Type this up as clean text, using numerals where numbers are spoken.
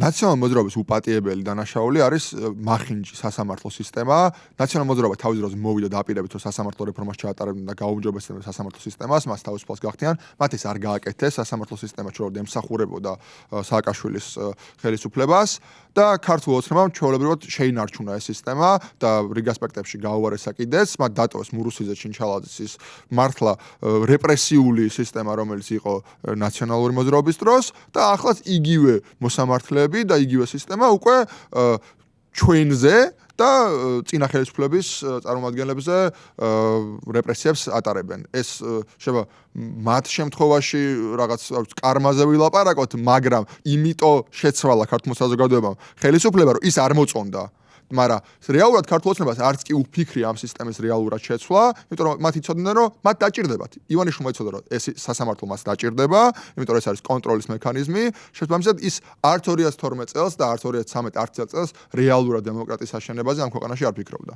ნაციონალური მოძრაობის უპატიებელი დანაშაული არის მახინჯი სასამართლო სისტემა. ნაციონალური მოძრაობა თავის დროზე მოვიდა დაპირებით, რომ სასამართლო რეფორმას ჩაატარებდნენ და გაუმჯობესებდნენ სასამართლო სისტემას, მას თავისუფლად გახდიან. მათ ეს არ გააკეთეს, სასამართლო სისტემა ჩვეულებრივ ემსახურებოდა სააკაშვილის ხელისუფლებას და ქართულ ოცნებამ ჩვეულებრივად შეინარჩუნა ეს სისტემა და რიგ ასპექტებში გაუარესა კიდეც, მათ დატოვეს მურუსიძე ჩინჩალაძის მართლა რეპრესიული სისტემა, რომელიც იყო ნაციონალური მოძრაობის დროს და ახლაც იგივე მოსამართლეები და იგივე სისტემა უკვე ჩვენზე და წინა ხელისუფლების წარმომადგენლებზე რეპრესიებს ატარებენ. ეს შევა მათ შემთხვევაში რაღაც კარმაზე ვილაპარაკოთ, მაგრამ იმიტომ შეცვალა ქართულ საზოგადოებამ ხელისუფლება, რომ ის არ მოწონდა. მაგრამ რეალურად ქართულ ოცნებას არც კი უფიქრი ამ სისტემის რეალურად შეცვლა, იმიტომ რომ მათ იცოდნენ, რომ მათ დაჭირდებათ. ივანიშვილმა იცოდა, რომ ეს სასამართლო მას დაჭირდება, იმიტომ რომ ეს არის კონტროლის მექანიზმი. შესაბამისად, ის არც 2012 წელს და არც 2013 წელს რეალურად დემოკრატიის აშენებაზე ამ ქვეყანაში არ ფიქრობდა.